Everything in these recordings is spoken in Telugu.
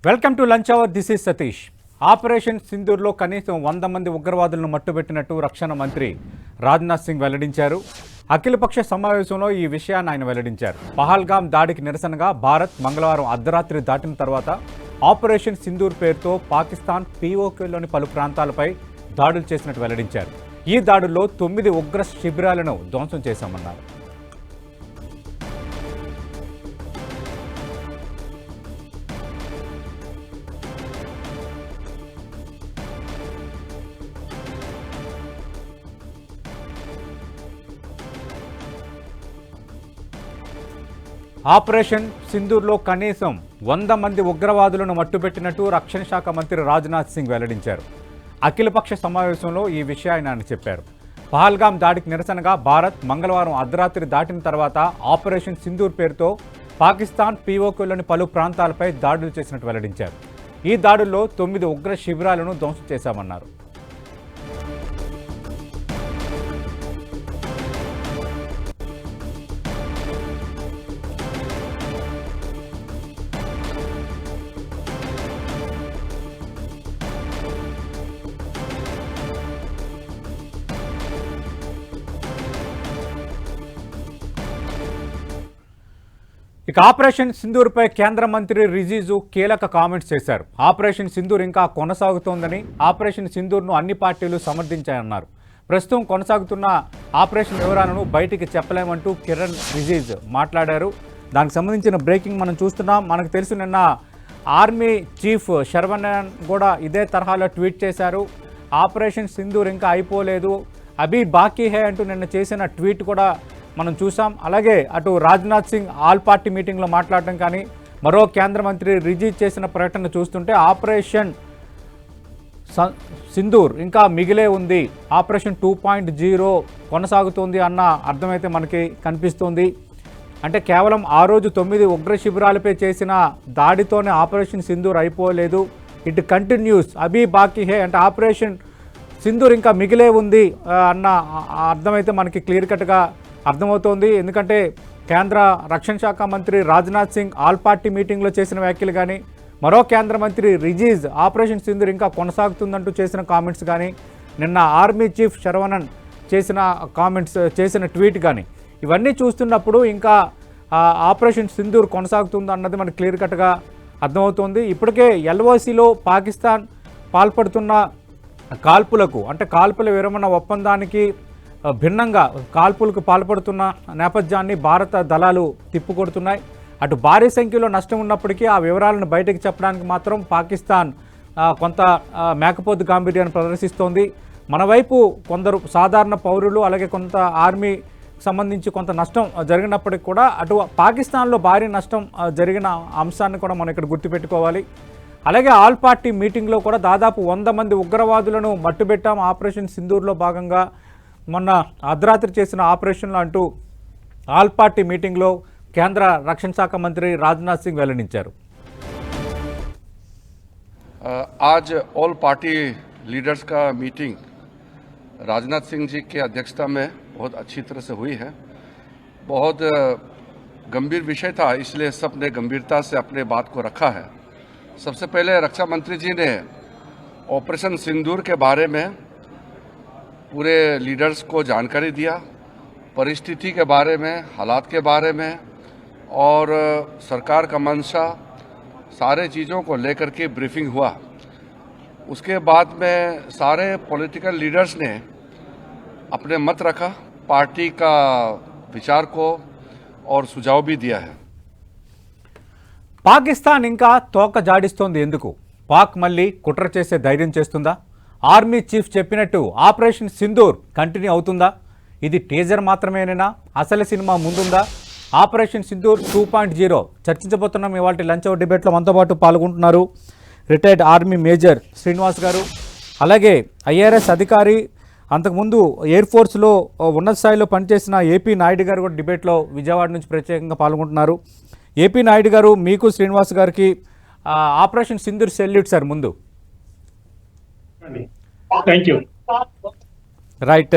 Welcome to lunch hour. This is Satish. Operation సింధూర్లో కనీసం 100 మంది ఉగ్రవాదులను మట్టుబెట్టినట్టు రక్షణ మంత్రి రాజ్నాథ్ సింగ్ వెల్లడించారు. అఖిలపక్ష సమావేశంలో ఈ విషయాన్ని ఆయన వెల్లడించారు. పహల్గామ్ దాడికి నిరసనగా భారత్ మంగళవారం అర్ధరాత్రి దాటిన తర్వాత ఆపరేషన్ సింధూర్ పేరుతో పాకిస్తాన్ పీఓకేలోని పలు ప్రాంతాలపై దాడులు చేసినట్టు వెల్లడించారు. ఈ దాడుల్లో 9 ఉగ్ర శిబిరాలను ధ్వంసం చేశామన్నారు. ఆపరేషన్ సింధూర్లో కనీసం 100 మంది ఉగ్రవాదులను మట్టుబెట్టినట్టు రక్షణ శాఖ మంత్రి రాజ్నాథ్ సింగ్ వెల్లడించారు. అఖిలపక్ష సమావేశంలో ఈ విషయాన్ని ఆయన చెప్పారు. పహల్గామ్ దాడికి నిరసనగా భారత్ మంగళవారం అర్ధరాత్రి దాటిన తర్వాత ఆపరేషన్ సింధూర్ పేరుతో పాకిస్తాన్ పీఓకేలోని పలు ప్రాంతాలపై దాడులు చేసినట్టు వెల్లడించారు. ఈ దాడుల్లో 9 ఉగ్ర శిబిరాలను ధ్వంసం చేశామన్నారు. ఇక ఆపరేషన్ సింధూర్పై కేంద్ర మంత్రి రిజిజు కీలక కామెంట్స్ చేశారు. ఆపరేషన్ సింధూర్ ఇంకా కొనసాగుతోందని, ఆపరేషన్ సింధూర్ను అన్ని పార్టీలు సమర్థించాయన్నారు. ప్రస్తుతం కొనసాగుతున్న ఆపరేషన్ వివరాలను బయటికి చెప్పలేమంటూ కిరణ్ రిజిజు మాట్లాడారు. దానికి సంబంధించిన బ్రేకింగ్ మనం చూస్తున్నాం. మనకు తెలుసు నిన్న ఆర్మీ చీఫ్ శర్వనన్ కూడా ఇదే తరహాలో ట్వీట్ చేశారు. ఆపరేషన్ సింధూర్ ఇంకా అయిపోలేదు, అభి బాకీ హే అంటూ నిన్న చేసిన ట్వీట్ కూడా మనం చూసాం. అలాగే అటు రాజ్నాథ్ సింగ్ ఆల్ పార్టీ మీటింగ్లో మాట్లాడటం కానీ, మరో కేంద్ర మంత్రి రిజిజ్ చేసిన ప్రకటన చూస్తుంటే ఆపరేషన్ సింధూర్ ఇంకా మిగిలే ఉంది, ఆపరేషన్ 2.0 కొనసాగుతోంది అన్న అర్థమైతే మనకి కనిపిస్తోంది. అంటే కేవలం ఆ రోజు 9 ఉగ్ర శిబిరాలపై చేసిన దాడితోనే ఆపరేషన్ సింధూర్ అయిపోలేదు, ఇట్ కంటిన్యూస్ అభి బాకీ హే అంటే ఆపరేషన్ సింధూర్ ఇంకా మిగిలే ఉంది అన్న అర్థమైతే మనకి క్లియర్ కట్గా అర్థమవుతోంది. ఎందుకంటే కేంద్ర రక్షణ శాఖ మంత్రి రాజ్నాథ్ సింగ్ ఆల్ పార్టీ మీటింగ్లో చేసిన వ్యాఖ్యలు కానీ, మరో కేంద్ర మంత్రి రిజిజ్ ఆపరేషన్ సింధూర్ ఇంకా కొనసాగుతుందంటూ చేసిన కామెంట్స్ కానీ, నిన్న ఆర్మీ చీఫ్ శర్వనన్ చేసిన కామెంట్స్ చేసిన ట్వీట్ కానీ, ఇవన్నీ చూస్తున్నప్పుడు ఇంకా ఆపరేషన్ సింధూర్ కొనసాగుతుంది అన్నది మనకు క్లియర్ కట్గా అర్థమవుతోంది. ఇప్పటికే ఎల్ఓసిలో పాకిస్తాన్ పాల్పడుతున్న కాల్పులకు అంటే కాల్పుల విరమణ ఒప్పందానికి భిన్నంగా కాల్పులకు పాల్పడుతున్న నేపథ్యాన్ని భారత దళాలు తిప్పుకొడుతున్నాయి. అటు భారీ సంఖ్యలో నష్టం ఉన్నప్పటికీ ఆ వివరాలను బయటకు చెప్పడానికి మాత్రం పాకిస్తాన్ కొంత మేకపోతు గాంభీర్యాన్ని ప్రదర్శిస్తోంది. మన వైపు కొందరు సాధారణ పౌరులు అలాగే కొంత ఆర్మీ సంబంధించి కొంత నష్టం జరిగినప్పటికీ కూడా అటు పాకిస్తాన్లో భారీ నష్టం జరిగిన అంశాన్ని కూడా మనం ఇక్కడ గుర్తుపెట్టుకోవాలి. అలాగే ఆల్ పార్టీ మీటింగ్లో కూడా దాదాపు 100 మంది ఉగ్రవాదులను మట్టుబెట్టాం ఆపరేషన్ సింధూర్లో భాగంగా మొన్న అర్ధరాత్రి చేసిన ఆపరేషన్లో అంటూ ఆల్ పార్టీ మీటింగ్లో కేంద్ర రక్షణ శాఖ మంత్రి రాజ్నాథ్ సింగ్ వెల్లడించారు. आज ऑल पार्टी लीडर्स का मीटिंग राजनाथ सिंह जी की अध्यक्षता में बहुत अच्छी तरह से हुई है. बहुत गंभीर विषय था, इसलिए सब ने गंभीरता से अपने बात को रखा है. सबसे पहले रक्षा मंत्री जी ने ऑपरेशन सिंदूर के बारे में पूरे लीडर्स को जानकारी दिया, परिस्थिति के बारे में, हालात के बारे में और सरकार का मंशा सारे चीज़ों को लेकर के ब्रीफिंग हुआ. उसके बाद में सारे पॉलिटिकल लीडर्स ने अपने मत रखा, पार्टी का विचार को और सुझाव भी दिया है. పాకిస్తాన్ ఇంకా తోక జాడిస్తోంది ఎందుకు? పాక్ మళ్ళీ కుట్ర చేసే ధైర్యం చేస్తుందా? ఆర్మీ చీఫ్ చెప్పినట్టు ఆపరేషన్ సింధూర్ కంటిన్యూ అవుతుందా? ఇది టీజర్ మాత్రమేనా? అసలు సినిమా ముందుందా? ఆపరేషన్ సింధూర్ 2.0 చర్చించబోతున్నాం. ఇవాళ లంచ్ అవర్ డిబేట్లో మనతో పాటు పాల్గొంటున్నారు రిటైర్డ్ ఆర్మీ మేజర్ శ్రీనివాస్ గారు, అలాగే ఐఆర్ఎస్ అధికారి, అంతకుముందు ఎయిర్ ఫోర్స్లో ఉన్నత స్థాయిలో పనిచేసిన ఏపీ నాయుడు గారు కూడా డిబేట్లో విజయవాడ నుంచి ప్రత్యేకంగా పాల్గొంటున్నారు. ఏపీ నాయుడు గారు, మీకు శ్రీనివాస్ గారికి ఆపరేషన్ సింధూర్ సెల్యూట్ సార్ ముందు. రైట్.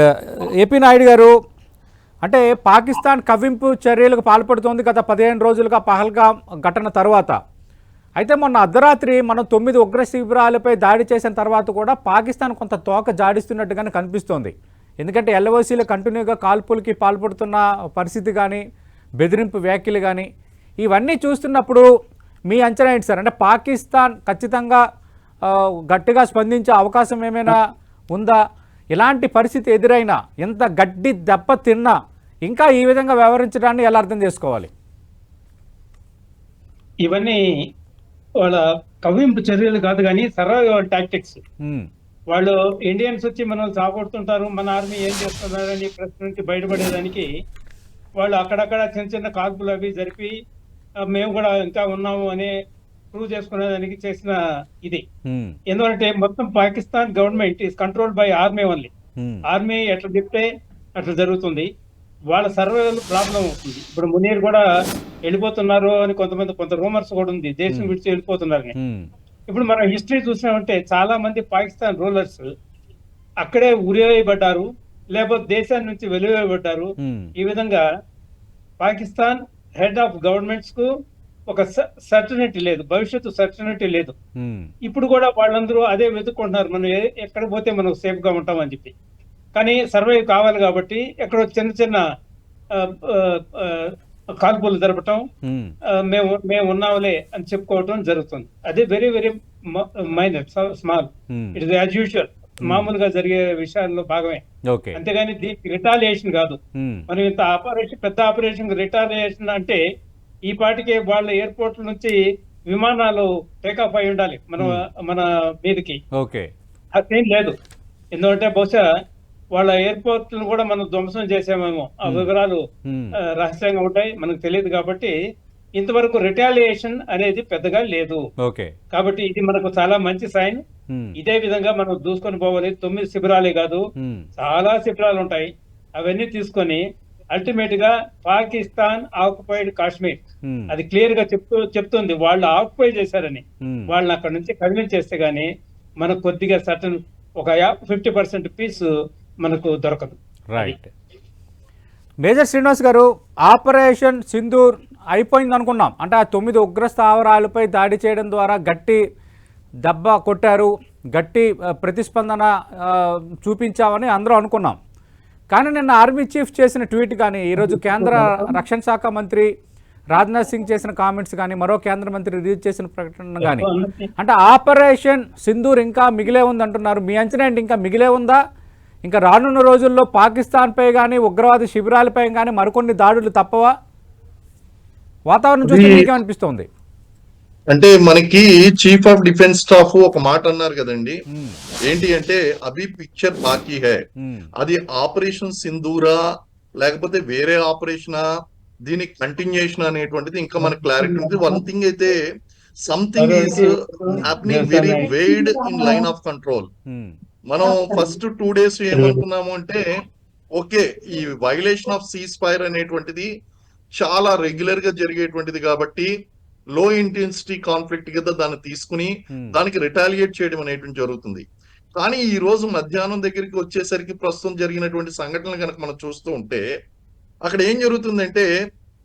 ఏపీ నాయుడు గారు, అంటే పాకిస్తాన్ కవ్వింపు చర్యలకు పాల్పడుతోంది గత 15 రోజులుగా పహల్గామ్ ఘటన తర్వాత. అయితే మొన్న అర్ధరాత్రి మనం 9 ఉగ్ర శిబిరాలపై దాడి చేసిన తర్వాత కూడా పాకిస్తాన్ కొంత తోక జాడిస్తున్నట్టుగానే కనిపిస్తోంది. ఎందుకంటే ఎల్ఓసీలు కంటిన్యూగా కాల్పులకి పాల్పడుతున్న పరిస్థితి కానీ, బెదిరింపు వ్యాఖ్యలు కానీ ఇవన్నీ చూస్తున్నప్పుడు మీ అంచనా ఏంటి సార్? అంటే పాకిస్తాన్ ఖచ్చితంగా గట్టిగా స్పందించే అవకాశం ఏమైనా ఉందా? ఇలాంటి పరిస్థితి ఎదురైనా, ఎంత గడ్డి దెబ్బ తిన్నా ఇంకా ఈ విధంగా వ్యవహరించడాన్ని ఎలా అర్థం చేసుకోవాలి? ఇవన్నీ వాళ్ళ కవ్వింపు చర్యలు కాదు, కానీ సర్వైవల్ టాక్టిక్స్. వాళ్ళు ఇండియన్స్ వచ్చి మనం సాగొడుతుంటారు, మన ఆర్మీ ఏం చేస్తున్నారని ప్రశ్న నుంచి బయటపడేదానికి వాళ్ళు అక్కడక్కడ చిన్న చిన్న కాల్పులు అవి జరిపి మేము కూడా ఇంకా ఉన్నాము అని ప్రూవ్ చేసుకునేదానికి చేసిన ఇది. ఎందుకంటే మొత్తం Pakistan government is controlled by army only. Army ఎట్లా చెప్తే అట్లా జరుగుతుంది. వాళ్ళ సర్వైవల్ ప్రాబ్లం అవుతుంది. ఇప్పుడు మునీర్ కూడా వెళ్ళిపోతున్నారు అని కొంత రూమర్స్ కూడా ఉంది, దేశం విడిచి వెళ్ళిపోతున్నారు. ఇప్పుడు మనం హిస్టరీ చూసినామంటే చాలా మంది పాకిస్తాన్ రూలర్స్ అక్కడే ఉరివేయబడ్డారు, లేకపోతే దేశాన్ని నుంచి వెలివేయబడ్డారు. ఈ విధంగా పాకిస్తాన్ హెడ్ ఆఫ్ గవర్నమెంట్స్ కు ఒక సర్టనిటీ లేదు, భవిష్యత్తు సర్టనిటీ లేదు. ఇప్పుడు కూడా వాళ్ళందరూ అదే వెతుక్కుంటున్నారు, మనం ఎక్కడ పోతే మనం సేఫ్ గా ఉంటాం అని చెప్పి. కానీ సర్వైవ్ కావాలి కాబట్టి ఎక్కడో చిన్న చిన్న కాల్పులు జరపటం, మేము ఉన్నాంలే అని చెప్పుకోవటం జరుగుతుంది. అదే very very minor, small. It is as usual, మామూలుగా జరిగే విషయాల్లో భాగమే. అంతేగాని దీనికి రిటాలియేషన్ కాదు. మనం ఇంత ఆపరేషన్, పెద్ద ఆపరేషన్ రిటాలియేషన్ అంటే ఈ పాటికే వాళ్ళ ఎయిర్పోర్ట్ నుంచి విమానాలు టేకాఫ్ అయి ఉండాలి మన మీదకి. అదేం లేదు. ఎందుకంటే బహుశా వాళ్ళ ఎయిర్పోర్ట్ కూడా మనం ధ్వంసం చేసామేమో, ఆ వివరాలు రహస్యంగా ఉంటాయి, మనకు తెలియదు. కాబట్టి ఇంతవరకు రిటాలియేషన్ అనేది పెద్దగా లేదు. కాబట్టి ఇది మనకు చాలా మంచి సైన్. ఇదే విధంగా మనం దూసుకొని పోవాలి. 9 శిబిరాలే కాదు, చాలా శిబిరాలు ఉంటాయి. అవన్నీ తీసుకొని అల్టిమేట్ గా పాకిస్తాన్ ఆక్యుపైడ్ కాశ్మీర్, అది క్లియర్ గా చెప్తుంది వాళ్ళు ఆక్యుపై చేశారని. వాళ్ళని అక్కడ నుంచి కదిలించేస్తే గానీ మనకు కొద్దిగా సర్టన్ ఒక 50% పీస్ మనకు దొరకదు. రైట్. మేజర్ శ్రీనివాస్ గారు, ఆపరేషన్ సింధూర్ అయిపోయింది అనుకున్నాం. అంటే ఆ 9 ఉగ్ర స్థావరాలపై దాడి చేయడం ద్వారా గట్టి దెబ్బ కొట్టారు, గట్టి ప్రతిస్పందన చూపించామని అందరూ అనుకున్నాం. కానీ నిన్న ఆర్మీ చీఫ్ చేసిన ట్వీట్ కానీ, ఈరోజు కేంద్ర రక్షణ శాఖ మంత్రి రాజ్నాథ్ సింగ్ చేసిన కామెంట్స్ కానీ, మరో కేంద్ర మంత్రి రిలీజ్ చేసిన ప్రకటన కానీ, అంటే ఆపరేషన్ సింధూర్ ఇంకా మిగిలే ఉంది అంటున్నారు. మీ అంచనా ఏంటి? ఇంకా మిగిలే ఉందా? ఇంకా రానున్న రోజుల్లో పాకిస్తాన్పై కానీ, ఉగ్రవాద శిబిరాలపై కానీ మరికొన్ని దాడులు తప్పవా? వాతావరణం చూస్తే మీకేమనిపిస్తోంది? అంటే మనకి చీఫ్ ఆఫ్ డిఫెన్స్ స్టాఫ్ ఒక మాట అన్నారు కదండి, ఏంటి అంటే అభి పిక్చర్ బాకీ హై. అది ఆపరేషన్ సింధూరా లేకపోతే వేరే ఆపరేషనా, దీని కంటిన్యూషన్ అనేటువంటిది ఇంకా మనకు క్లారిటీ ఉంది. వన్ థింగ్ అయితే, something is happening very wide in line of control. మనం ఫస్ట్ 2 days ఏమనుకున్నాము అంటే, ఓకే ఈ వైలేషన్ ఆఫ్ సీజ్ ఫైర్ అనేటువంటిది చాలా రెగ్యులర్ గా జరిగేటువంటిది కాబట్టి లో ఇంటెన్సిటీ కాన్ఫ్లిక్ట్ కింద దాన్ని తీసుకుని దానికి రిటాలియేట్ చేయడం అనేటువంటి జరుగుతుంది. కానీ ఈ రోజు మధ్యాహ్నం దగ్గరికి వచ్చేసరికి ప్రస్తుతం జరిగినటువంటి సంఘటనలు కనుక మనం చూస్తూ ఉంటే, అక్కడ ఏం జరుగుతుందంటే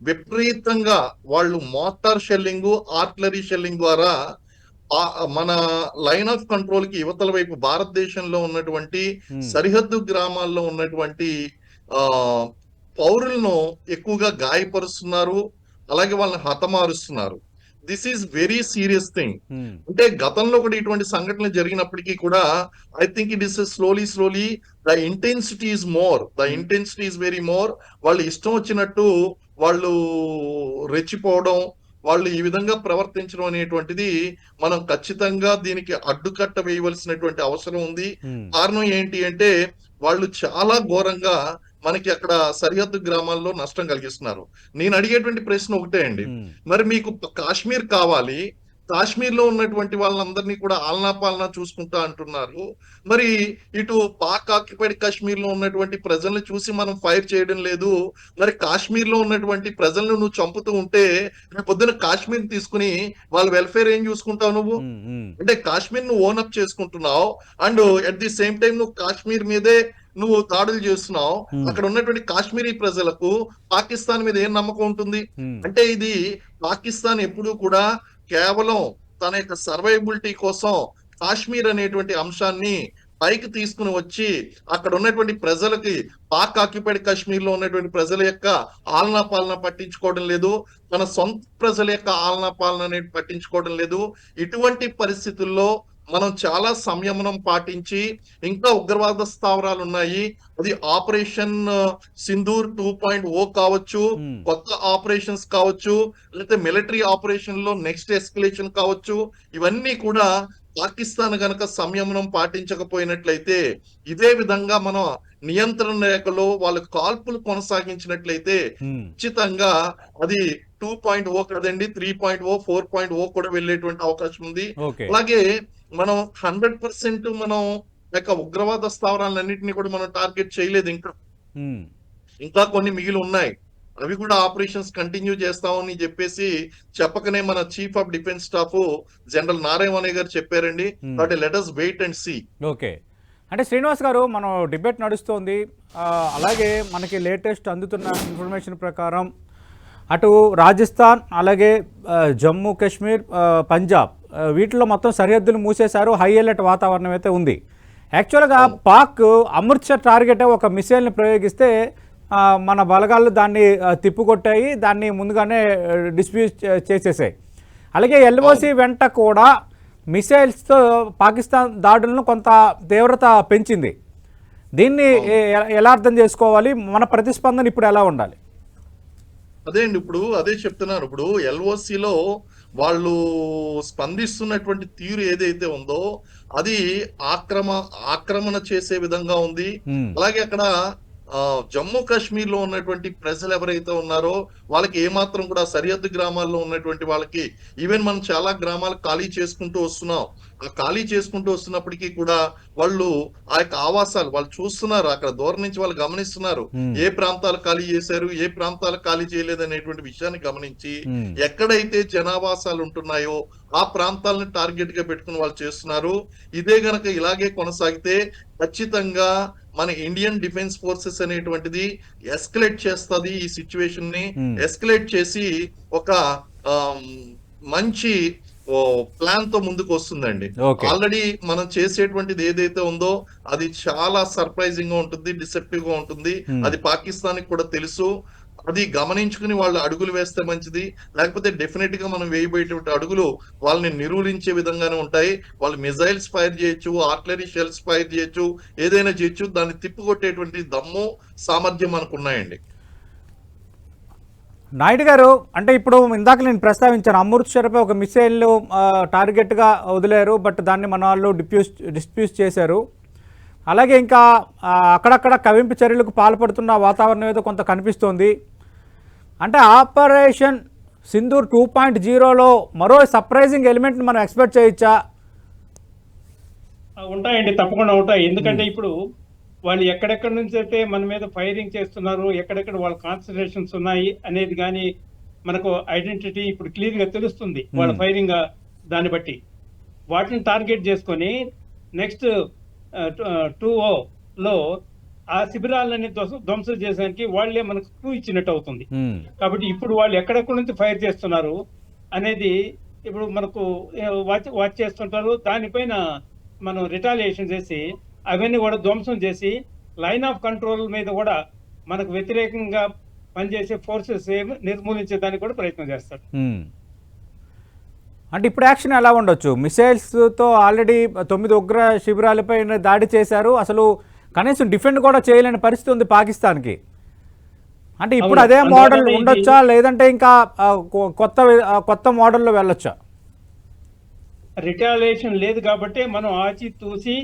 విపరీతంగా వాళ్ళు మోటార్ షెల్లింగ్, ఆర్టిలరీ షెల్లింగ్ ద్వారా మన లైన్ ఆఫ్ కంట్రోల్ కి యువతల వైపు భారతదేశంలో ఉన్నటువంటి సరిహద్దు గ్రామాల్లో ఉన్నటువంటి పౌరులను ఎక్కువగా గాయపరుస్తున్నారు, అలాగే వాళ్ళని హతమారుస్తున్నారు. This is very serious thing. అంటే గతంలో కూడా ఇటువంటి సంఘటనలు జరిగినప్పటికీ కూడా I think it is slowly the intensity is more, the intensity is very more. వాళ్ళు ఇష్టం వచ్చినట్టు వాళ్ళు రెచ్చిపోవడం, వాళ్ళు ఈ విధంగా ప్రవర్తించడం అనేటువంటిది మనం ఖచ్చితంగా దీనికి అడ్డుకట్ట వేయవలసినటువంటి అవసరం ఉంది. కారణం ఏంటి అంటే వాళ్ళు చాలా ఘోరంగా మనకి అక్కడ సరిహద్దు గ్రామాల్లో నష్టం కలిగిస్తున్నారు. నేను అడిగేటువంటి ప్రశ్న ఒకటే అండి, మరి మీకు కాశ్మీర్ కావాలి, కాశ్మీర్ లో ఉన్నటువంటి వాళ్ళందరినీ కూడా ఆలనా పాలనా చూసుకుంటా అంటున్నారు. మరి ఇటు పాక్ ఆక్యుపైడ్ కాశ్మీర్ లో ఉన్నటువంటి ప్రజల్ని చూసి మనం ఫైర్ చేయడం లేదు. మరి కాశ్మీర్ లో ఉన్నటువంటి ప్రజలను నువ్వు చంపుతూ ఉంటే పొద్దున కాశ్మీర్ తీసుకుని వాళ్ళ వెల్ఫేర్ ఏం చూసుకుంటావు నువ్వు? అంటే కాశ్మీర్ నువ్వు ఓనప్ చేసుకుంటున్నావు, and at the same time నువ్వు కాశ్మీర్ మీదే నువ్వు దాడులు చేస్తున్నావు. అక్కడ ఉన్నటువంటి కాశ్మీరీ ప్రజలకు పాకిస్తాన్ మీద ఏం నమ్మకం ఉంటుంది? అంటే ఇది పాకిస్తాన్ ఎప్పుడూ కూడా కేవలం తన యొక్క సర్వైబిలిటీ కోసం కాశ్మీర్ అనేటువంటి అంశాన్ని పైకి తీసుకుని వచ్చి అక్కడ ఉన్నటువంటి ప్రజలకి పాక్ ఆక్యుపైడ్ కాశ్మీర్ లో ఉన్నటువంటి ప్రజల యొక్క ఆలనా పాలన పట్టించుకోవడం లేదు, తన సొంత ప్రజల యొక్క ఆలనా పాలన అనేది పట్టించుకోవడం లేదు. ఇటువంటి పరిస్థితుల్లో మనం చాలా సంయమనం పాటించి, ఇంకా ఉగ్రవాద స్థావరాలు ఉన్నాయి, అది ఆపరేషన్ సింధూర్ 2.0 కావచ్చు, కొత్త ఆపరేషన్స్ కావచ్చు, లేకపోతే మిలిటరీ ఆపరేషన్ లో నెక్స్ట్ ఎస్కలేషన్ కావచ్చు, ఇవన్నీ కూడా పాకిస్తాన్ గనక సంయమనం పాటించకపోయినట్లయితే, ఇదే విధంగా మనం నియంత్రణ రేఖలో వాళ్ళ కాల్పులు కొనసాగించినట్లయితే ఖచ్చితంగా అది 2.0 కదండి, 3.0, 4.0 కూడా వెళ్ళేటువంటి అవకాశం ఉంది. అలాగే మనం 100% మనం యొక్క ఉగ్రవాద స్థావరాలన్నింటినీ కూడా మనం టార్గెట్ చేయలేదు, ఇంకా కొన్ని మిగిలి ఉన్నాయి. అవి కూడా ఆపరేషన్స్ కంటిన్యూ చేస్తామని చెప్పేసి చెప్పకనే మన chief of defence staff general Narayan గారు చెప్పారండి. కాబట్టి let us wait and see. Okay, అంటే శ్రీనివాస్ గారు, మనం డిబేట్ నడుస్తోంది. అలాగే మనకి లేటెస్ట్ అందుతున్న ఇన్ఫర్మేషన్ ప్రకారం అటు రాజస్థాన్, అలాగే జమ్మూ కాశ్మీర్, పంజాబ్, వీటిలో మొత్తం సరిహద్దులు మూసేశారు. హై అలర్ట్ వాతావరణం అయితే ఉంది. యాక్చువల్గా పాక్ అమృత్సర్ టార్గెట్ ఒక మిసైల్ని ప్రయోగిస్తే మన బలగాలు దాన్ని తిప్పుకొట్టాయి, దాన్ని ముందుగానే డిస్ప్యూజ్ చేసేసాయి. అలాగే ఎల్ఓసి వెంట కూడా మిసైల్స్తో పాకిస్తాన్ దాడులను కొంత తీవ్రత పెంచింది. దీన్ని ఎలా అర్థం చేసుకోవాలి? మన ప్రతిస్పందన ఇప్పుడు ఎలా ఉండాలి? అదే అండి, ఇప్పుడు అదే చెప్తున్నారు. ఇప్పుడు ఎల్ఓసిలో వాళ్ళు స్పందిస్తున్నటువంటి తీరు ఏదైతే ఉందో అది ఆక్రమణ చేసే విధంగా ఉంది. అలాగే అక్కడ జమ్మూ కాశ్మీర్ లో ఉన్నటువంటి ప్రజలు ఎవరైతే ఉన్నారో వాళ్ళకి ఏమాత్రం కూడా సరిహద్దు గ్రామాల్లో ఉన్నటువంటి వాళ్ళకి ఈవెన్ మనం చాలా గ్రామాలు ఖాళీ చేసుకుంటూ వస్తున్నాం. ఆ ఖాళీ చేసుకుంటూ వస్తున్నప్పటికీ కూడా వాళ్ళు ఆ యొక్క ఆవాసాలు వాళ్ళు చూస్తున్నారు, అక్కడ దూరం నుంచి వాళ్ళు గమనిస్తున్నారు ఏ ప్రాంతాలు ఖాళీ చేశారు, ఏ ప్రాంతాలు ఖాళీ చేయలేదు అనేటువంటి విషయాన్ని గమనించి ఎక్కడైతే జనావాసాలు ఉంటున్నాయో ఆ ప్రాంతాలను టార్గెట్ గా పెట్టుకుని వాళ్ళు చేస్తున్నారు. ఇదే గనక ఇలాగే కొనసాగితే ఖచ్చితంగా మన ఇండియన్ డిఫెన్స్ ఫోర్సెస్ అనేటువంటిది ఎస్కలేట్ చేస్తుంది. ఈ సిచ్యువేషన్ ని ఎస్కలేట్ చేసి ఒక మంచి ప్లాన్ తో ముందుకు వస్తుందండి. ఆల్రెడీ మనం చేసేటువంటిది ఏదైతే ఉందో అది చాలా సర్ప్రైజింగ్ గా ఉంటుంది, డిసెప్టివ్ గా ఉంటుంది. అది పాకిస్తాన్ కి కూడా తెలుసు. అది గమనించుకుని వాళ్ళు అడుగులు వేస్తే మంచిది, లేకపోతే డెఫినెట్ గా మనం వేయబోయేటువంటి అడుగులు వాళ్ళని నిర్మూలించే విధంగానే ఉంటాయి. వాళ్ళు మిజైల్స్ ఫైర్ చేయొచ్చు, ఆర్టిలరీ షెల్స్ ఫైర్ చేయొచ్చు, ఏదైనా చేయొచ్చు. దాన్ని తిప్పుకొట్టేటువంటి దమ్ము సామర్థ్యం మనకు ఉన్నాయండి. నాయుడు గారు, అంటే ఇప్పుడు ఇందాక నేను ప్రస్తావించాను, అమృత్సర్పై ఒక మిసైల్ టార్గెట్గా వదిలేరు, బట్ దాన్ని మన వాళ్ళు డిస్ప్యూస్ చేశారు. అలాగే ఇంకా అక్కడక్కడ కవింపు చర్యలకు పాల్పడుతున్న వాతావరణం ఏదో కొంత కనిపిస్తోంది. అంటే ఆపరేషన్ సింధూర్ 2.0లో మరో సర్ప్రైజింగ్ ఎలిమెంట్ని మనం ఎక్స్పెక్ట్ చేయొచ్చా? ఉంటాయండి, తప్పకుండా ఉంటాయి. ఎందుకంటే ఇప్పుడు వాళ్ళు ఎక్కడెక్కడి నుంచి అయితే మన మీద ఫైరింగ్ చేస్తున్నారు, ఎక్కడెక్కడ వాళ్ళ కాన్సన్ట్రేషన్స్ ఉన్నాయి అనేది కానీ మనకు ఐడెంటిటీ ఇప్పుడు క్లియర్ గా తెలుస్తుంది. వాళ్ళ ఫైరింగ్ దాన్ని బట్టి వాటిని టార్గెట్ చేసుకొని నెక్స్ట్ 2.0లో ఆ శిబిరాలని ధ్వంసం చేసానికి వాళ్లే మనకు క్లూ ఇచ్చినట్టు అవుతుంది. కాబట్టి ఇప్పుడు వాళ్ళు ఎక్కడెక్కడి నుంచి ఫైర్ చేస్తున్నారు అనేది ఇప్పుడు మనకు వాచ్ చేస్తుంటారు. దానిపైన మనం రిటాలియేషన్ చేసి అవన్నీ కూడా ధ్వంసం చేసి లైన్ ఆఫ్ కంట్రోల్ మీద కూడా మనకు వ్యతిరేకంగా పనిచేసే ఫోర్సెస్ నిర్మూలించేదానికి కూడా ప్రయత్నం చేస్తారు. అంటే ఇప్పుడు యాక్షన్ ఎలా ఉండొచ్చు? మిసైల్స్తో ఆల్రెడీ 9 ఉగ్ర శిబిరాలపై దాడి చేశారు, అసలు కనీసం డిఫెండ్ కూడా చేయలేని పరిస్థితి ఉంది పాకిస్తాన్కి. అంటే ఇప్పుడు అదే మోడల్ ఉండొచ్చా, లేదంటే ఇంకా కొత్త మోడల్లో వెళ్ళొచ్చా? రిటాలియేషన్ లేదు కాబట్టి మనం ఆచి తూసి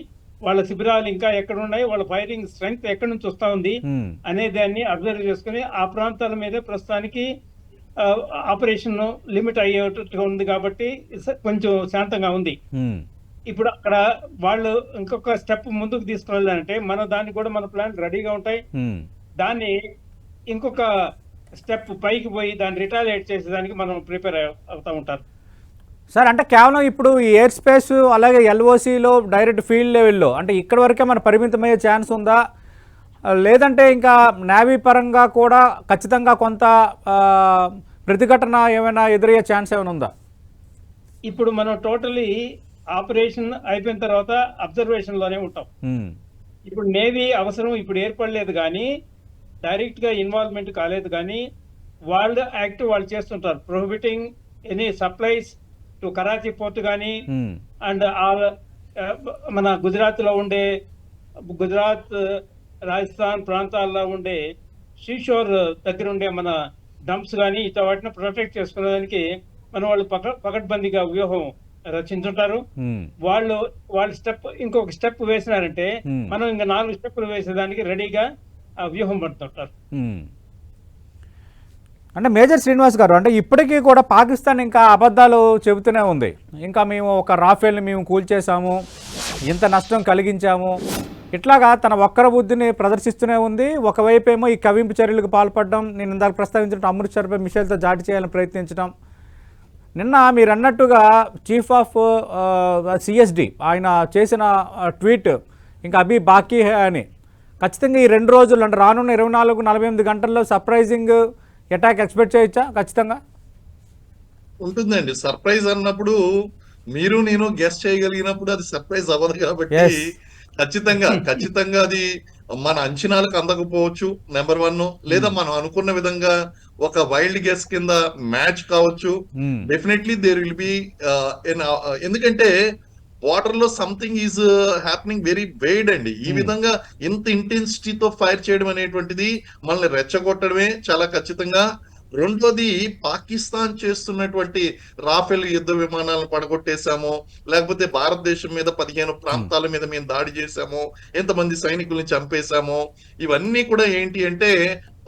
వాళ్ళ శిబిరాలు ఇంకా ఎక్కడ ఉన్నాయి, వాళ్ళ ఫైరింగ్ స్ట్రెంగ్త్ ఎక్కడి నుంచి వస్తా ఉంది అనే దాన్ని అబ్జర్వ్ చేసుకుని ఆ ప్రాంతాల మీద ప్రస్తుతానికి ఆపరేషన్ లిమిట్ అయ్యేట్టుగా ఉంది కాబట్టి కొంచెం శాంతంగా ఉంది. ఇప్పుడు అక్కడ వాళ్ళు ఇంకొక స్టెప్ ముందుకు తీసుకువెళ్ళాలంటే మనం దాన్ని కూడా మన ప్లాన్ రెడీగా ఉంటాయి. దాన్ని ఇంకొక స్టెప్ పైకి పోయి దాన్ని రిటాలియేట్ చేసేదానికి మనం ప్రిపేర్ అవుతూ ఉంటారు. సార్, అంటే కేవలం ఇప్పుడు ఈ ఎయిర్ స్పేస్ అలాగే ఎల్ఓసిలో డైరెక్ట్ ఫీల్డ్ లెవెల్లో అంటే ఇక్కడ వరకే మన పరిమితమయ్యే ఛాన్స్ ఉందా, లేదంటే ఇంకా నేవీ పరంగా కూడా ఖచ్చితంగా కొంత ప్రతిఘటన ఏమైనా ఎదురయ్యే ఛాన్స్ ఏమైనా ఉందా? ఇప్పుడు మనం టోటలీ ఆపరేషన్ అయిపోయిన తర్వాత అబ్జర్వేషన్ లోనే ఉంటాం. ఇప్పుడు నేవీ అవసరం ఇప్పుడు ఏర్పడలేదు, కానీ డైరెక్ట్ గా ఇన్వాల్వ్మెంట్ కాలేదు, కానీ వాళ్ళు యాక్ట్ వాళ్ళు చేస్తుంటారు. Prohibiting any supplies to Karachi port కానీ అండ్ మన గుజరాత్ లో ఉండే గుజరాత్ రాజస్థాన్ ప్రాంతాల్లో ఉండే సీషోర్ దగ్గర ఉండే మన డంప్స్ కానీ ఇట్లా వాటిని ప్రొటెక్ట్ చేసుకునేదానికి మన వాళ్ళు పకడ్బందీగా వ్యూహం రచించుంటారు. వాళ్ళు ఇంకొక స్టెప్ వేసినారంటే మనం ఇంకా 4 స్టెప్పులు వేసేదానికి రెడీగా ఆ వ్యూహం పడుతుంటారు. అంటే మేజర్ శ్రీనివాస్ గారు, అంటే ఇప్పటికీ కూడా పాకిస్తాన్ ఇంకా అబద్ధాలు చెబుతూనే ఉంది. ఇంకా మేము ఒక రాఫేల్ని మేము కూల్చేసాము, ఇంత నష్టం కలిగించాము, ఇట్లాగా తన వక్ర బుద్ధిని ప్రదర్శిస్తూనే ఉంది. ఒకవైపు ఏమో ఈ కవింపు చర్యలకు పాల్పడడం, నేను ఇందాక ప్రస్తావించడం అమృత్సర్పై మిషైల్తో దాడి చేయాలని ప్రయత్నించడం. నిన్న మీరు అన్నట్టుగా చీఫ్ ఆఫ్ సిఎస్డి ఆయన చేసిన ట్వీట్ ఇంకా అభి బాకీ హే అని, ఖచ్చితంగా ఈ 2 రోజులు అంటే రానున్న 24-48 గంటల్లో సర్ప్రైజింగ్ అటాక్ ఎక్స్పెక్ట్ చేయొచ్చా? ఖచ్చితంగా ఉంటుందండి. సర్ప్రైజ్ అన్నప్పుడు మీరు నేను గెస్ చేయగలిగినప్పుడు అది సర్ప్రైజ్ అవ్వదు కాబట్టి ఖచ్చితంగా అది మన అంచనాలకు అందకపోవచ్చు నెంబర్ 1, లేదా మనం అనుకున్న విధంగా ఒక వైల్డ్ గెస్ కింద మ్యాచ్ కావచ్చు. డెఫినెట్లీ దేర్ విల్ బి ఎందుకంటే వాటర్ లో something is happening very wide అండి. ఈ విధంగా ఇంత ఇంటెన్సిటీతో ఫైర్ చేయడం అనేటువంటిది మనల్ని రెచ్చగొట్టడమే చాలా ఖచ్చితంగా. రెండోది, పాకిస్తాన్ చేస్తున్నటువంటి రాఫెల్ యుద్ధ విమానాలను పడగొట్టేశాము, లేకపోతే భారతదేశం మీద 15 ప్రాంతాల మీద మేము దాడి చేశాము, ఎంతమంది సైనికుల్ని చంపేశాము, ఇవన్నీ కూడా ఏంటి అంటే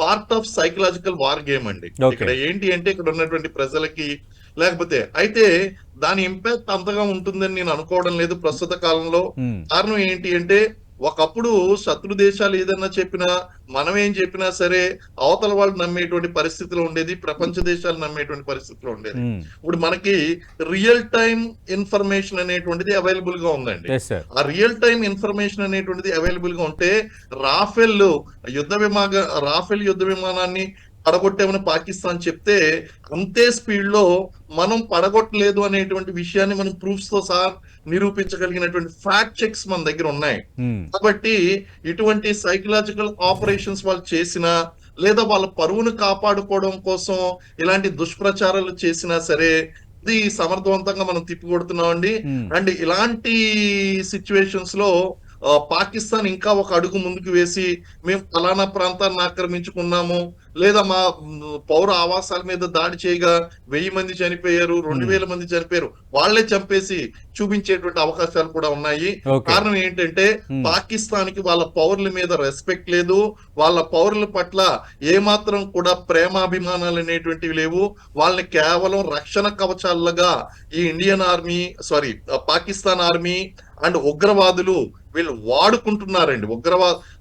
part of psychological war game అండి. ఇక్కడ ఏంటి అంటే ఇక్కడ ఉన్నటువంటి ప్రజలకి లేకపోతే అయితే దాని ఇంపాక్ట్ అంతగా ఉంటుందని నేను అనుకోవడం లేదు ప్రస్తుత కాలంలో. కారణం ఏంటి అంటే ఒకప్పుడు శత్రు దేశాలు ఏదన్నా చెప్పినా మనం ఏం చెప్పినా సరే అవతల వాళ్ళు నమ్మేటువంటి పరిస్థితిలో ఉండేది, ప్రపంచ దేశాలు నమ్మేటువంటి పరిస్థితిలో ఉండేది. ఇప్పుడు మనకి రియల్ టైం ఇన్ఫర్మేషన్ అనేటువంటిది అవైలబుల్ గా ఉందండి. ఆ రియల్ టైం ఇన్ఫర్మేషన్ అనేటువంటిది అవైలబుల్ గా ఉంటే రాఫెల్ యుద్ధ విమానాన్ని పడగొట్టామని పాకిస్తాన్ చెప్తే అంతే స్పీడ్ లో మనం పడగొట్టలేదు అనేటువంటి విషయాన్ని మనం ప్రూఫ్స్ తో సహా నిరూపించగలిగినటువంటి ఫ్యాక్ట్ చెక్స్ మన దగ్గర ఉన్నాయి. కాబట్టి ఇటువంటి సైకలాజికల్ ఆపరేషన్స్ వాళ్ళు చేసినా, లేదా వాళ్ళ పరువును కాపాడుకోవడం కోసం ఇలాంటి దుష్ప్రచారాలు చేసినా సరే ఇది సమర్థవంతంగా మనం తిప్పికొడుతున్నామండి. అండ్ ఇలాంటి సిచ్యువేషన్స్ లో పాకిస్తాన్ ఇంకా ఒక అడుగు ముందుకు వేసి మేము ఫలానా ప్రాంతాన్ని ఆక్రమించుకున్నాము, లేదా మా పౌర ఆవాసాల మీద దాడి చేయగా 1000 మంది చనిపోయారు, 2000 మంది చనిపోయారు, వాళ్లే చంపేసి చూపించేటువంటి అవకాశాలు కూడా ఉన్నాయి. కారణం ఏంటంటే పాకిస్తాన్ కి వాళ్ళ పౌరుల మీద రెస్పెక్ట్ లేదు, వాళ్ళ పౌరుల పట్ల ఏమాత్రం కూడా ప్రేమాభిమానాలు అనేటువంటివి లేవు. వాళ్ళని కేవలం రక్షణ కవచాలుగా ఈ పాకిస్తాన్ ఆర్మీ అండ్ ఉగ్రవాదులు వీళ్ళు వాడుకుంటున్నారండి.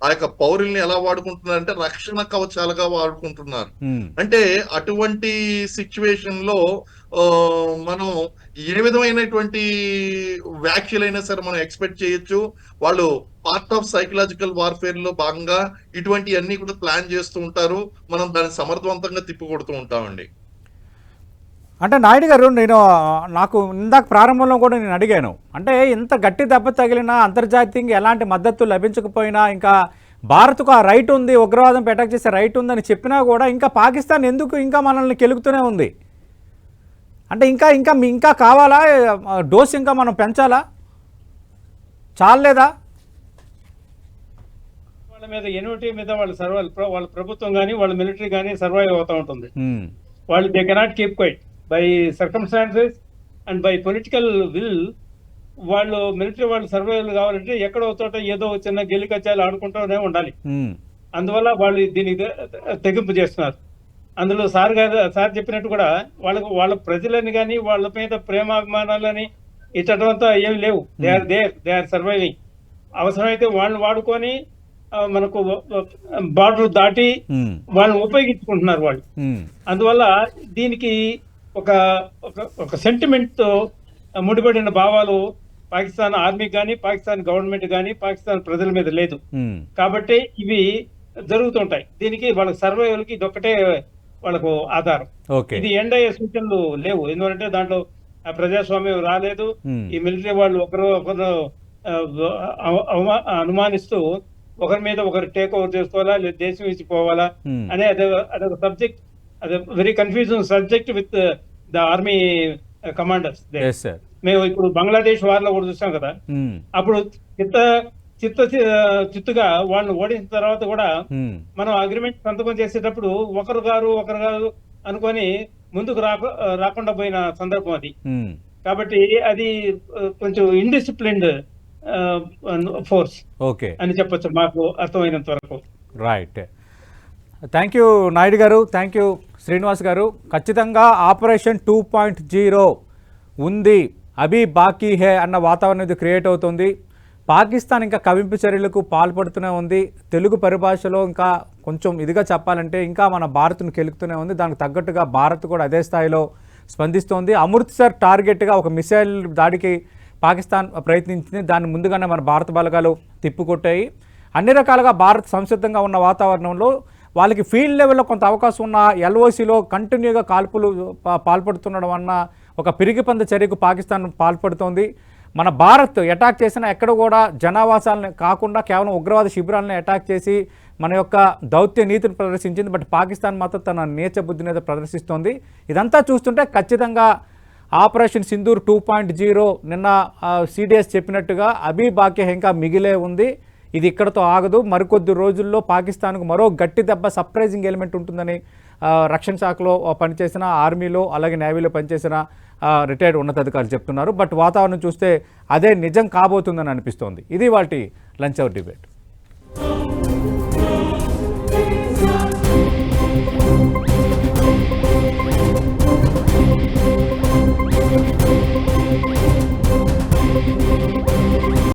ఆ యొక్క పౌరుల్ని ఎలా వాడుకుంటున్నారంటే రక్షణ కవచాలుగా వాడుకుంటున్నారు. అంటే అటువంటి సిచ్యువేషన్ లో మనం ఏ విధమైనటువంటి వ్యాఖ్యలైనా సరే మనం ఎక్స్పెక్ట్ చేయొచ్చు. వాళ్ళు పార్ట్ ఆఫ్ సైకలాజికల్ వార్ఫేర్ లో భాగంగా ఇటువంటి అన్ని కూడా ప్లాన్ చేస్తూ ఉంటారు. మనం దాన్ని సమర్థవంతంగా తిప్పికొడుతూ ఉంటామండి. అంటే నాయుడు గారు, నాకు ఇందాక ప్రారంభంలో కూడా నేను అడిగాను, అంటే ఇంత గట్టి దెబ్బ తగిలినా అంతర్జాతీయంగా ఎలాంటి మద్దతు లభించకపోయినా ఇంకా భారత్కు ఆ రైట్ ఉంది, ఉగ్రవాదం అటాక్ చేసే రైట్ ఉందని చెప్పినా కూడా ఇంకా పాకిస్తాన్ ఎందుకు ఇంకా మనల్ని కెలుగుతూనే ఉంది? అంటే ఇంకా కావాలా? డోస్ ఇంకా మనం పెంచాలా? చాలేదా? వాళ్ళ మీద యూనిటీ మీద వాళ్ళ ప్రభుత్వం కానీ వాళ్ళ మిలిటరీ కానీ సర్వైవ్ అవుతూ ఉంటుంది. వాళ్ళు they cannot keep quiet by circumstances and by political will. వాళ్ళు మిలిటరీ వాళ్ళు సర్వైవల్ కావాలంటే ఎక్కడో చోట ఏదో చిన్న గెలికచ్చాలు ఆడుకుంటూనే ఉండాలి. అందువల్ల వాళ్ళు దీనికి తెగింపు చేస్తున్నారు. అందులో సార్ చెప్పినట్టు కూడా వాళ్ళ ప్రజలని కానీ వాళ్ళ మీద ప్రేమాభిమానాలని ఇచ్చటంతా ఏమి లేవు. They are surviving. అవసరమైతే వాళ్ళని వాడుకొని మనకు బార్డర్ దాటి వాళ్ళని ఉపయోగించుకుంటున్నారు వాళ్ళు. అందువల్ల దీనికి ఒక సెంటిమెంట్ తో ముడిపడిన భావాలు పాకిస్తాన్ ఆర్మీ కానీ పాకిస్తాన్ గవర్నమెంట్ కానీ పాకిస్తాన్ ప్రజల మీద లేదు. కాబట్టి ఇవి జరుగుతుంటాయి. దీనికి వాళ్ళ సర్వైవల్ కి ఇదొక్కటే వాళ్ళకు ఆధారం. ఇది ఎండ్ అయ్యే సూచనలు లేవు. ఎందుకంటే దాంట్లో ఆ ప్రజాస్వామ్యం రాలేదు. ఈ మిలిటరీ వాళ్ళు ఒకరు అనుమానిస్తూ ఒకరి మీద ఒకరు టేక్ ఓవర్ చేసుకోవాలా లేదా దేశం ఇచ్చి పోవాలా అనే అదొక సబ్జెక్ట్, అదే very confusing subject with the army commanders. మేము ఇప్పుడు బంగ్లాదేశ్ వార్ లో కూడా చూసాం కదా, అప్పుడు చిత్తుగా వాళ్ళని ఓడించిన తర్వాత కూడా మనం అగ్రిమెంట్ సంతకం చేసేటప్పుడు ఒకరు గారు అనుకొని ముందుకు రాకుండా పోయిన సందర్భం అది. కాబట్టి అది కొంచెం ఇండిసిప్లిన్డ్ ఫోర్స్ అని చెప్పొచ్చు మాకు అర్థమైనంత వరకు. రైట్, థ్యాంక్ యూ నాయుడు గారు, థ్యాంక్ యూ శ్రీనివాస్ గారు. ఖచ్చితంగా ఆపరేషన్ 2.0 ఉంది, అభి బాకీ హే అన్న వాతావరణం ఇది క్రియేట్ అవుతుంది. పాకిస్తాన్ ఇంకా కవింపు చర్యలకు పాల్పడుతూనే ఉంది. తెలుగు పరిభాషలో ఇంకా కొంచెం ఇదిగా చెప్పాలంటే ఇంకా మన భారత్ను కెలుకుతూనే ఉంది. దానికి తగ్గట్టుగా భారత్ కూడా అదే స్థాయిలో స్పందిస్తోంది. అమృత్సర్ టార్గెట్గా ఒక మిసైల్ దాడికి పాకిస్తాన్ ప్రయత్నించింది. దాన్ని ముందుగానే మన భారత బలగాలు తిప్పుకొట్టాయి. అన్ని రకాలుగా భారత్ సంసిద్ధంగా ఉన్న వాతావరణంలో వాళ్ళకి ఫీల్డ్ లెవెల్లో కొంత అవకాశం ఉన్న ఎల్ఓసిలో కంటిన్యూగా కాల్పులు పాల్పడుతుండడం అన్న ఒక పిరిగిపంద చర్యకు పాకిస్తాన్ పాల్పడుతోంది. మన భారత్ అటాక్ చేసిన ఎక్కడ కూడా జనావాసాలను కాకుండా కేవలం ఉగ్రవాద శిబిరాలను అటాక్ చేసి మన యొక్క దౌత్య నీతిని ప్రదర్శించింది. బట్ పాకిస్తాన్ మాత్రం తన నీచ బుద్ధిని అయితే ప్రదర్శిస్తోంది. ఇదంతా చూస్తుంటే ఖచ్చితంగా ఆపరేషన్ సింధూర్ 2.0 నిన్న సిడిఎస్ చెప్పినట్టుగా అభి బాకీ ఇంకా మిగిలే ఉంది. ఇది ఇక్కడతో ఆగదు. మరికొద్ది రోజుల్లో పాకిస్తాన్కు మరో గట్టి దెబ్బ, సర్ప్రైజింగ్ ఎలిమెంట్ ఉంటుందని రక్షణ శాఖలో పనిచేసిన, ఆర్మీలో అలాగే నేవీలో పనిచేసిన రిటైర్డ్ ఉన్నతాధికారులు చెప్తున్నారు. బట్ వాతావరణం చూస్తే అదే నిజం కాబోతుందని అనిపిస్తోంది. ఇది వాటి లంచ్ అవర్ డిబేట్.